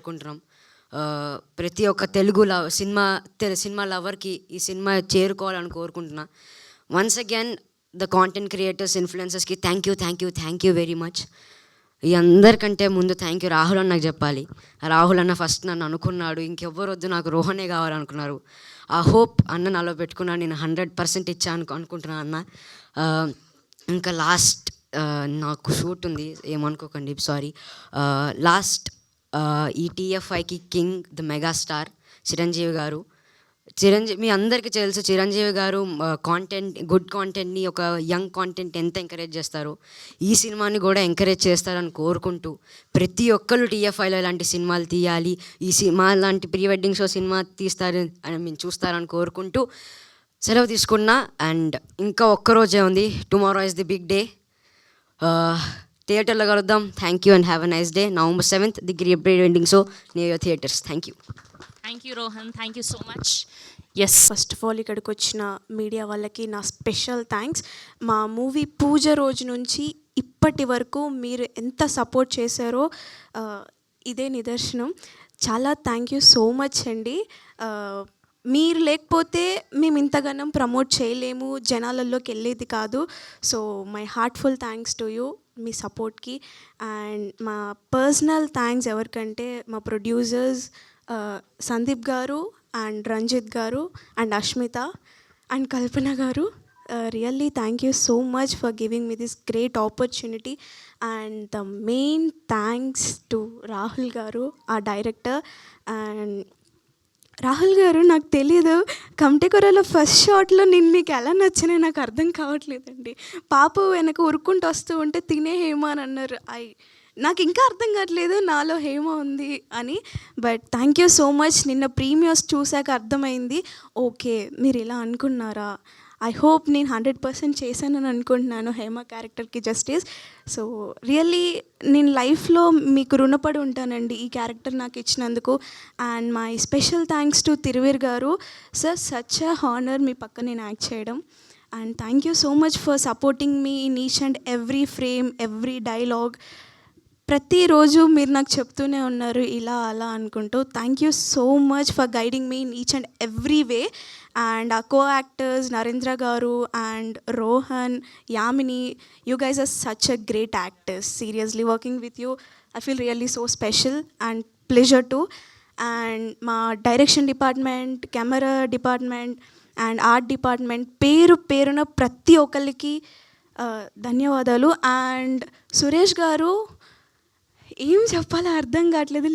కోరుకుంటున్నాం. ప్రతి ఒక్క తెలుగు సినిమా లవర్కి ఈ సినిమా చేరుకోవాలని కోరుకుంటున్నా. Once again the content creators, ఇన్ఫ్లుయెన్సర్స్కి థ్యాంక్ యూ వెరీ మచ్. ఈ అందరికంటే ముందు థ్యాంక్ యూ రాహుల్ అన్నకు చెప్పాలి. రాహుల్ అన్న ఫస్ట్ నన్ను అనుకున్నాడు, ఇంకెవ్వరు వద్దు నాకు రోహనే కావాలనుకున్నారు. ఆ హోప్ అన్న నాలో పెట్టుకున్నాను, నేను 100% ఇచ్చాను అనుకుంటున్నాను అన్న. ఇంకా లాస్ట్ నాకు షూట్ ఉంది, ఏమనుకోకండి, సారీ. లాస్ట్ ఈ TFIకి కింగ్ ద మెగాస్టార్ చిరంజీవి గారు. మీ అందరికీ తెలుసు చిరంజీవి గారు గుడ్ కాంటెంట్ని, ఒక యంగ్ కాంటెంట్ ఎంత ఎంకరేజ్ చేస్తారో ఈ సినిమాని కూడా ఎంకరేజ్ చేస్తారని కోరుకుంటూ, ప్రతి ఒక్కరు TFIలో ఇలాంటి సినిమాలు తీయాలి, ఈ సినిమా లాంటి ప్రీ వెడ్డింగ్ షో సినిమా తీస్తారు అని మేము చూస్తారని కోరుకుంటూ సెలవు తీసుకున్నా. అండ్ ఇంకా ఒక్కరోజే ఉంది, tomorrow is the big day. థియేటర్లో కలుద్దాం. Thank you and have a nice day. November 7th the pre wedding show near your theatres. Thank you Rohan, thank you so much. Yes, first of all ఇక్కడికి వచ్చిన media వాళ్ళకి నా special thanks. మా movie పూజ రోజు నుంచి ఇప్పటి వరకు మీరు ఎంత సపోర్ట్ చేశారో ఇదే నిదర్శనం. చాలా థ్యాంక్ యూ సో మచ్ అండి. మీరు లేకపోతే మేము ఇంతగానం ప్రమోట్ చేయలేము, జనాలలోకి వెళ్ళేది కాదు. So my heartful thanks to you, మీ సపోర్ట్కి. అండ్ మా పర్సనల్ థ్యాంక్స్ ఎవరికంటే మా ప్రొడ్యూసర్స్ సందీప్ గారు అండ్ రంజిత్ గారు అండ్ అష్మిత అండ్ కల్పన గారు. Really thank you so much for giving me this great opportunity. And the main thanks to Rahul గారు, ఆ డైరెక్టర్. అండ్ రాహుల్ గారు, నాకు తెలీదు, కమటెకొరలో ఫస్ట్ షాట్లో నేను మీకు ఎలా నచ్చినాయి నాకు అర్థం కావట్లేదండి. పాప వెనక ఉరుక్కుంటూ వస్తూ ఉంటే తినే హేమ అని అన్నారు. నాకు ఇంకా అర్థం కావట్లేదు నాలో హేమ ఉంది అని. But thank you so much. నిన్న ప్రీమియర్స్ చూశాక అర్థమైంది, ఓకే మీరు ఇలా అనుకున్నారా. ఐ హోప్ నేను 100% చేశానని అనుకుంటున్నాను హేమ క్యారెక్టర్కి జస్టిస్. సో రియల్లీ నేను లైఫ్లో మీకు రుణపడి ఉంటానండి ఈ క్యారెక్టర్ నాకు ఇచ్చినందుకు. And my special thanks to Thiruveer garu. Sir, such a honour మీ పక్క నేను యాక్ట్ చేయడం. And thank you so much for supporting me in each and every frame, every dialogue. ప్రతిరోజు మీరు నాకు చెప్తూనే ఉన్నారు ఇలా అలా అనుకుంటూ. Thank you so much for guiding me in each and every way. And ఆ co actors Narendra garu and Rohan, Yamini, you guys are such a great actors. Seriously working with you I feel really so special and pleasure to. And మా direction department, camera department and art department పేరున ప్రతి ఒక్కరికి ధన్యవాదాలు. And Suresh గారు, ఏం చెప్పాలో అర్థం కావట్లేదు.